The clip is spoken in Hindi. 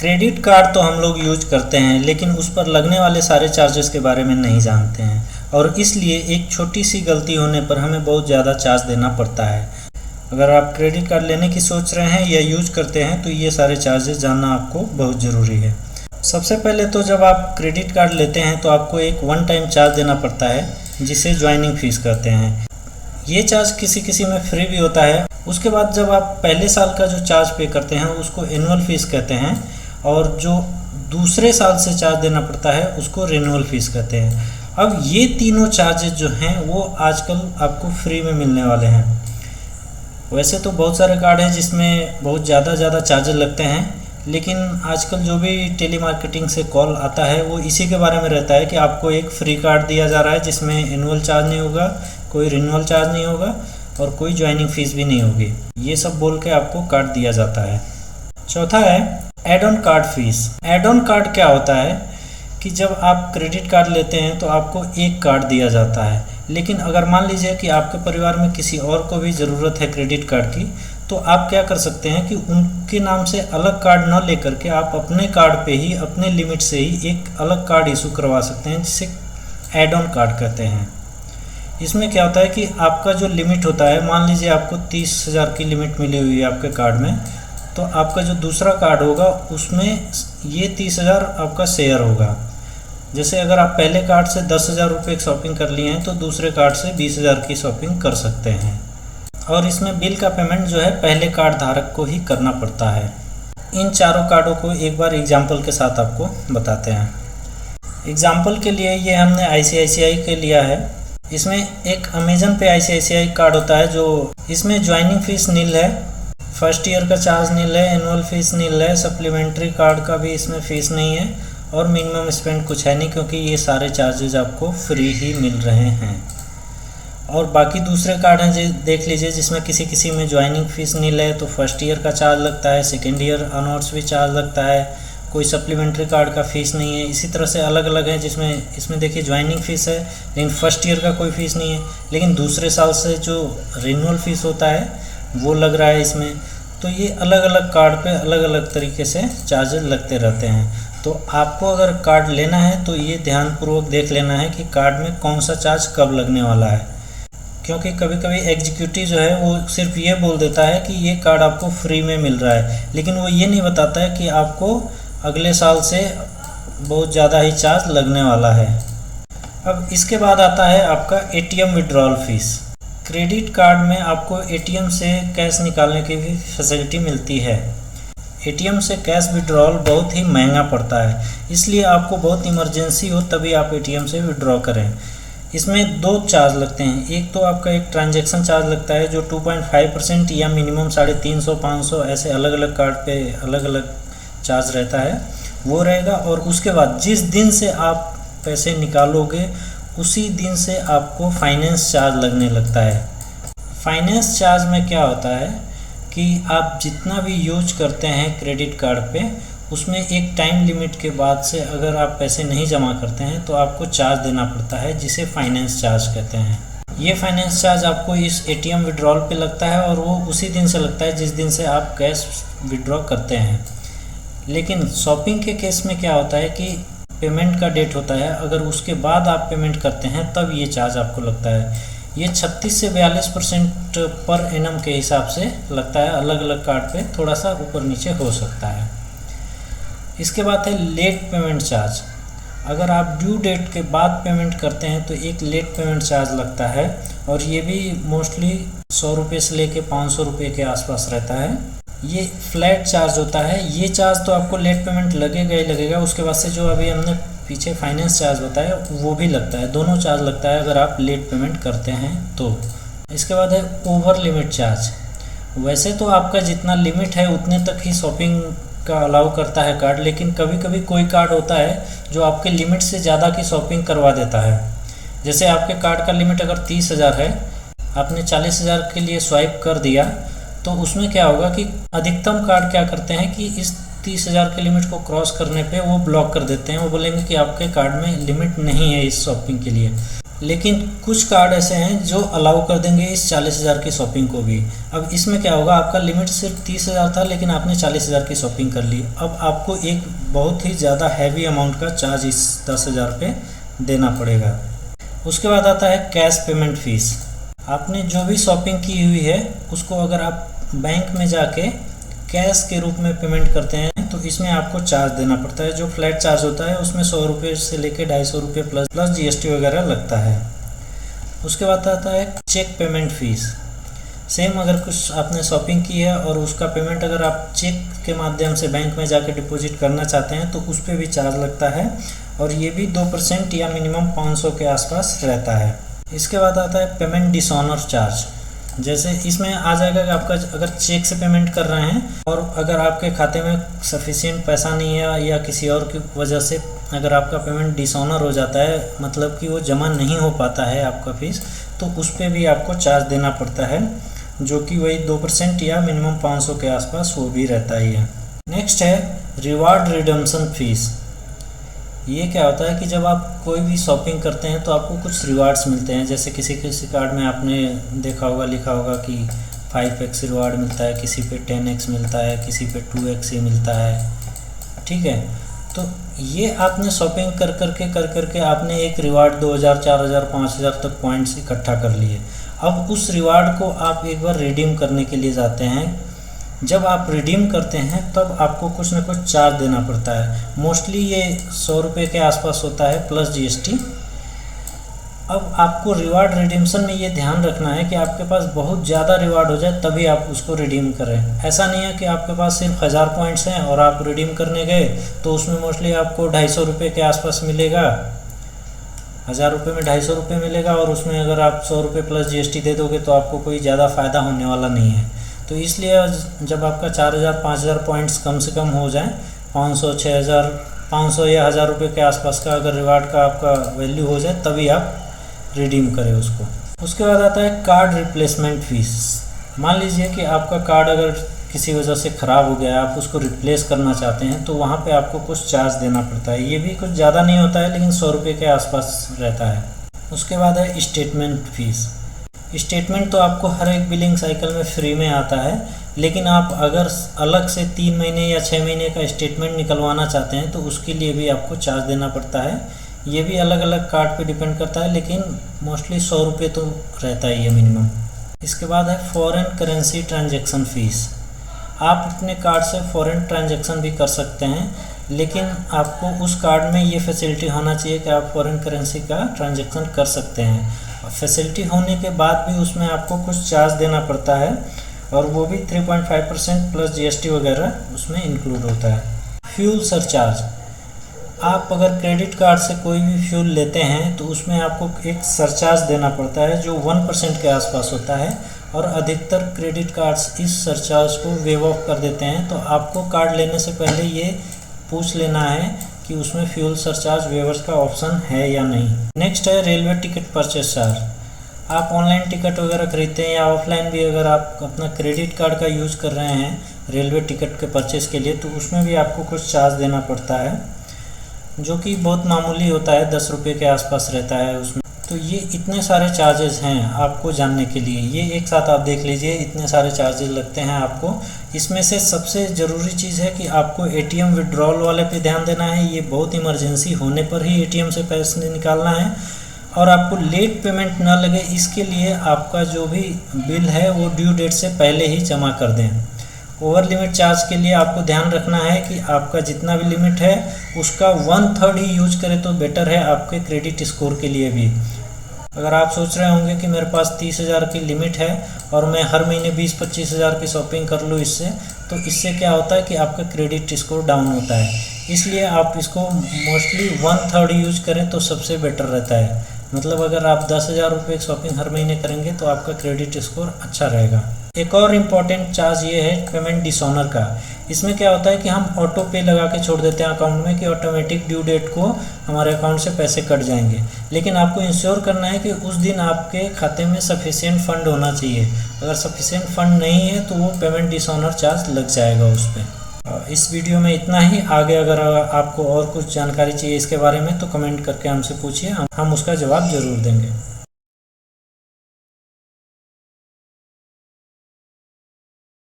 क्रेडिट कार्ड तो हम लोग यूज करते हैं, लेकिन उस पर लगने वाले सारे चार्जेस के बारे में नहीं जानते हैं और इसलिए एक छोटी सी गलती होने पर हमें बहुत ज़्यादा चार्ज देना पड़ता है। अगर आप क्रेडिट कार्ड लेने की सोच रहे हैं या यूज करते हैं तो ये सारे चार्जेस जानना आपको बहुत ज़रूरी है। सबसे पहले तो जब आप क्रेडिट कार्ड लेते हैं तो आपको एक वन टाइम चार्ज देना पड़ता है, जिसे ज्वाइनिंग फीस कहते हैं। ये चार्ज किसी किसी में फ्री भी होता है। उसके बाद जब आप पहले साल का जो चार्ज पे करते हैं उसको एनुअल फीस कहते हैं और जो दूसरे साल से चार्ज देना पड़ता है उसको रिन्यूअल फीस कहते हैं। अब ये तीनों चार्जेस जो हैं वो आजकल आपको फ्री में मिलने वाले हैं। वैसे तो बहुत सारे कार्ड हैं जिसमें बहुत ज़्यादा चार्जेस लगते हैं, लेकिन आजकल जो भी टेली मार्केटिंग से कॉल आता है वो इसी के बारे में रहता है कि आपको एक फ्री कार्ड दिया जा रहा है जिसमें एनुअल चार्ज नहीं होगा, कोई रिन्यूअल चार्ज नहीं होगा और कोई ज्वाइनिंग फीस भी नहीं होगी। ये सब बोल के आपको कार्ड दिया जाता है। चौथा है add on card fees. Add on card क्या होता है कि जब आप क्रेडिट कार्ड लेते हैं तो आपको एक कार्ड दिया जाता है, लेकिन अगर मान लीजिए कि आपके परिवार में किसी और को भी ज़रूरत है क्रेडिट कार्ड की, तो आप क्या कर सकते हैं कि उनके नाम से अलग कार्ड न लेकर के आप अपने कार्ड पे ही अपने लिमिट से ही एक अलग कार्ड इशू करवा सकते हैं, जिसे एड ऑन कार्ड कहते हैं। इसमें क्या होता है कि आपका जो लिमिट होता है, मान लीजिए आपको 30,000 की लिमिट मिली हुई है आपके कार्ड में, तो आपका जो दूसरा कार्ड होगा उसमें ये 30,000 आपका शेयर होगा। जैसे अगर आप पहले कार्ड से 10,000 रुपये की शॉपिंग कर लिए हैं तो दूसरे कार्ड से 20,000 की शॉपिंग कर सकते हैं। और इसमें बिल का पेमेंट जो है पहले कार्ड धारक को ही करना पड़ता है। इन चारों कार्डों को एक बार एग्जाम्पल के साथ आपको बताते हैं। एग्जाम्पल के लिए ये हमने ICICI के लिया है। इसमें एक अमेजन पे ICICI कार्ड होता है, जो इसमें ज्वाइनिंग फीस नील है, फर्स्ट ईयर का चार्ज नील है, एनुअल फीस नील है, सप्लीमेंट्री कार्ड का भी इसमें फ़ीस नहीं है और मिनिमम स्पेंड कुछ है नहीं, क्योंकि ये सारे चार्जेज आपको फ्री ही मिल रहे हैं। और बाकी दूसरे कार्ड हैं जो देख लीजिए, जिसमें किसी किसी में ज्वाइनिंग फीस नील है तो फर्स्ट ईयर का चार्ज लगता है, सेकेंड ईयर ऑनवर्ड्स भी चार्ज लगता है, कोई सप्लीमेंट्री कार्ड का फ़ीस नहीं है। इसी तरह से अलग अलग है, जिसमें इसमें देखिए ज्वाइनिंग फ़ीस है लेकिन फर्स्ट ईयर का कोई फ़ीस नहीं है, लेकिन दूसरे साल से जो रिन्यूअल फ़ीस होता है वो लग रहा है इसमें। तो ये अलग अलग कार्ड पे अलग अलग तरीके से चार्जेस लगते रहते हैं। तो आपको अगर कार्ड लेना है तो ये ध्यानपूर्वक देख लेना है कि कार्ड में कौन सा चार्ज कब लगने वाला है, क्योंकि कभी कभी एग्जीक्यूटिव जो है वो सिर्फ ये बोल देता है कि ये कार्ड आपको फ्री में मिल रहा है, लेकिन वो ये नहीं बताता है कि आपको अगले साल से बहुत ज़्यादा ही चार्ज लगने वाला है। अब इसके बाद आता है आपका ATM withdrawal fees. Credit card में आपको ATM से कैश निकालने की भी फैसिलिटी मिलती है। ATM से कैश विड्रॉल बहुत ही महंगा पड़ता है, इसलिए आपको बहुत इमरजेंसी हो तभी आप ATM से विड्रॉ करें। इसमें दो चार्ज लगते हैं। एक तो आपका एक ट्रांजैक्शन चार्ज लगता है जो 2.5% या मिनिमम 350-500 ऐसे अलग अलग कार्ड पे अलग अलग चार्ज रहता है, वो रहेगा। और उसके बाद जिस दिन से आप पैसे निकालोगे उसी दिन से आपको फाइनेंस चार्ज लगने लगता है। फाइनेंस चार्ज में क्या होता है कि आप जितना भी यूज करते हैं क्रेडिट कार्ड पे, उसमें एक टाइम लिमिट के बाद से अगर आप पैसे नहीं जमा करते हैं तो आपको चार्ज देना पड़ता है, जिसे फाइनेंस चार्ज कहते हैं। ये फाइनेंस चार्ज आपको इस ATM विड्रॉल पे लगता है और वो उसी दिन से लगता है जिस दिन से आप कैश विड्रॉ करते हैं। लेकिन शॉपिंग के केस में क्या होता है कि पेमेंट का डेट होता है, अगर उसके बाद आप पेमेंट करते हैं तब ये चार्ज आपको लगता है। ये 36 से 42% पर एनम के हिसाब से लगता है। अलग अलग कार्ड पे थोड़ा सा ऊपर नीचे हो सकता है। इसके बाद है लेट पेमेंट चार्ज। अगर आप ड्यू डेट के बाद पेमेंट करते हैं तो एक लेट पेमेंट चार्ज लगता है और ये भी मोस्टली 100 रुपये से लेके 500 रुपये के आसपास रहता है। ये फ्लैट चार्ज होता है। ये चार्ज तो आपको लेट पेमेंट लगेगा ही लगेगा। उसके बाद से जो अभी हमने पीछे फाइनेंस चार्ज बताया वो भी लगता है। दोनों चार्ज लगता है अगर आप लेट पेमेंट करते हैं तो। इसके बाद है ओवर लिमिट चार्ज। वैसे तो आपका जितना लिमिट है उतने तक ही शॉपिंग का अलाउ करता है कार्ड, लेकिन कभी कभी कोई कार्ड होता है जो आपके लिमिट से ज़्यादा की शॉपिंग करवा देता है। जैसे आपके कार्ड का लिमिट अगर 30,000 है, आपने 40,000 के लिए स्वाइप कर दिया, तो उसमें क्या होगा कि अधिकतम कार्ड क्या करते हैं कि इस 30,000 के लिमिट को क्रॉस करने पे वो ब्लॉक कर देते हैं। वो बोलेंगे कि आपके कार्ड में लिमिट नहीं है इस शॉपिंग के लिए। लेकिन कुछ कार्ड ऐसे हैं जो अलाउ कर देंगे इस 40,000 की शॉपिंग को भी। अब इसमें क्या होगा, आपका लिमिट सिर्फ 30,000 था लेकिन आपने 40,000 की शॉपिंग कर ली। अब आपको एक बहुत ही ज़्यादा हैवी अमाउंट का चार्ज इस 10,000 पे देना पड़ेगा। उसके बाद आता है कैश पेमेंट फ़ीस। आपने जो भी शॉपिंग की हुई है उसको अगर आप बैंक में जाके कैश के रूप में पेमेंट करते हैं तो इसमें आपको चार्ज देना पड़ता है। जो फ्लैट चार्ज होता है उसमें 100 रुपये से लेकर 250 रुपये प्लस GST वगैरह लगता है। उसके बाद आता है चेक पेमेंट फ़ीस। सेम अगर कुछ आपने शॉपिंग की है और उसका पेमेंट अगर आप चेक के माध्यम से बैंक में जाकर डिपॉजिट करना चाहते हैं तो उस पर भी चार्ज लगता है और ये भी 2% या मिनिमम 500 के आसपास रहता है। इसके बाद आता है पेमेंट डिसऑनर चार्ज। जैसे इसमें आ जाएगा कि आपका अगर चेक से पेमेंट कर रहे हैं और अगर आपके खाते में सफिशिएंट पैसा नहीं है या किसी और की वजह से अगर आपका पेमेंट डिसऑनर हो जाता है, मतलब कि वो जमा नहीं हो पाता है आपका फ़ीस, तो उस पर भी आपको चार्ज देना पड़ता है, जो कि वही 2% या मिनिमम 500 के आसपास वो भी रहता ही है। नेक्स्ट है रिवार्ड रिडम्पशन फ़ीस। ये क्या होता है कि जब आप कोई भी शॉपिंग करते हैं तो आपको कुछ रिवार्ड्स मिलते हैं। जैसे किसी किसी कार्ड में आपने देखा होगा, लिखा होगा कि 5x रिवार्ड मिलता है, किसी पे 10x मिलता है, किसी पे 2x ही मिलता है, ठीक है। तो ये आपने शॉपिंग कर करके आपने एक रिवार्ड 2,000, 4,000, 5,000 तक पॉइंट्स इकट्ठा कर लिए। अब उस रिवार्ड को आप एक बार रिडीम करने के लिए जाते हैं। जब आप रिडीम करते हैं तब आपको कुछ ना कुछ चार्ज देना पड़ता है। मोस्टली ये 100 रुपये के आसपास होता है प्लस GST। अब आपको रिवार्ड रिडीम्शन में ये ध्यान रखना है कि आपके पास बहुत ज़्यादा रिवार्ड हो जाए तभी आप उसको रिडीम करें। ऐसा नहीं है कि आपके पास सिर्फ 1000 पॉइंट्स हैं और आप रिडीम करने गए तो उसमें मोस्टली आपको 250 रुपये के आसपास मिलेगा। 1000 रुपये में 250 रुपये मिलेगा और उसमें अगर आप 100 रुपये प्लस GST दे दोगे तो आपको कोई ज़्यादा फ़ायदा होने वाला नहीं है। तो इसलिए जब आपका 4,000, 5,000 पॉइंट्स कम से कम हो जाए, 500, 6,000, 500 या 1000 रुपये के आसपास का अगर रिवार्ड का आपका वैल्यू हो जाए तभी आप रिडीम करें उसको। उसके बाद आता है कार्ड रिप्लेसमेंट फ़ीस। मान लीजिए कि आपका कार्ड अगर किसी वजह से ख़राब हो गया, आप उसको रिप्लेस करना चाहते हैं तो वहाँ पे आपको कुछ चार्ज देना पड़ता है। ये भी कुछ ज़्यादा नहीं होता है लेकिन 100 रुपये के आसपास रहता है। उसके बाद है स्टेटमेंट फ़ीस। स्टेटमेंट तो आपको हर एक बिलिंग साइकिल में फ्री में आता है, लेकिन आप अगर अलग से 3 महीने या 6 महीने का स्टेटमेंट निकलवाना चाहते हैं तो उसके लिए भी आपको चार्ज देना पड़ता है। ये भी अलग अलग कार्ड पे डिपेंड करता है लेकिन मोस्टली 100 रुपये तो रहता ही है मिनिमम। इसके बाद है फॉरेन करेंसी ट्रांजैक्शन फ़ीस। आप अपने कार्ड से फॉरेन ट्रांजैक्शन भी कर सकते हैं, लेकिन आपको उस कार्ड में ये फैसिलिटी होना चाहिए कि आप फॉरेन करेंसी का ट्रांजैक्शन कर सकते हैं। फैसिलिटी होने के बाद भी उसमें आपको कुछ चार्ज देना पड़ता है और वो भी 3.5% प्लस GST वगैरह उसमें इंक्लूड होता है। Fuel surcharge. आप अगर क्रेडिट कार्ड से कोई भी फ्यूल लेते हैं तो उसमें आपको एक सरचार्ज देना पड़ता है जो 1% के आसपास होता है और अधिकतर क्रेडिट कार्ड्स इस सरचार्ज को वेव ऑफ कर देते हैं। तो आपको कार्ड लेने से पहले ये पूछ लेना है कि उसमें फ्यूल सरचार्ज वेवर्स का ऑप्शन है या नहीं। नेक्स्ट है रेलवे टिकट परचेस चार्ज। आप ऑनलाइन टिकट वगैरह खरीदते हैं या ऑफलाइन भी अगर आप अपना क्रेडिट कार्ड का यूज़ कर रहे हैं रेलवे टिकट के परचेस के लिए तो उसमें भी आपको कुछ चार्ज देना पड़ता है, जो कि बहुत मामूली होता है, 10 रुपये के आसपास रहता है उसमें। तो ये इतने सारे चार्जेस हैं आपको जानने के लिए, ये एक साथ आप देख लीजिए, इतने सारे चार्जेस लगते हैं आपको। इसमें से सबसे ज़रूरी चीज़ है कि आपको ATM विड्रॉल वाले पे ध्यान देना है। ये बहुत इमरजेंसी होने पर ही ATM से पैसे निकालना है और आपको लेट पेमेंट ना लगे इसके लिए आपका जो भी बिल है वो ड्यू डेट से पहले ही जमा कर दें। ओवर लिमिट चार्ज के लिए आपको ध्यान रखना है कि आपका जितना भी लिमिट है उसका 1/3 ही यूज करें तो बेटर है आपके क्रेडिट स्कोर के लिए भी। अगर आप सोच रहे होंगे कि मेरे पास 30,000 की लिमिट है और मैं हर महीने 20-25 हज़ार की शॉपिंग कर लूँ इससे, तो इससे क्या होता है कि आपका क्रेडिट स्कोर डाउन होता है। इसलिए आप इसको मोस्टली 1/3 यूज करें तो सबसे बेटर रहता है। मतलब अगर आप 10,000 रुपये की शॉपिंग हर महीने करेंगे तो आपका क्रेडिट स्कोर अच्छा रहेगा। एक और इम्पॉर्टेंट चार्ज ये है पेमेंट डिसऑनर का। इसमें क्या होता है कि हम ऑटो पे लगा के छोड़ देते हैं अकाउंट में कि ऑटोमेटिक ड्यू डेट को हमारे अकाउंट से पैसे कट जाएंगे, लेकिन आपको इंश्योर करना है कि उस दिन आपके खाते में सफिशिएंट फंड होना चाहिए। अगर सफिशिएंट फंड नहीं है तो वो पेमेंट डिसऑनर चार्ज लग जाएगा उस पर। इस वीडियो में इतना ही। आगे अगर आपको और कुछ जानकारी चाहिए इसके बारे में तो कमेंट करके हमसे पूछिए, हम उसका जवाब ज़रूर देंगे।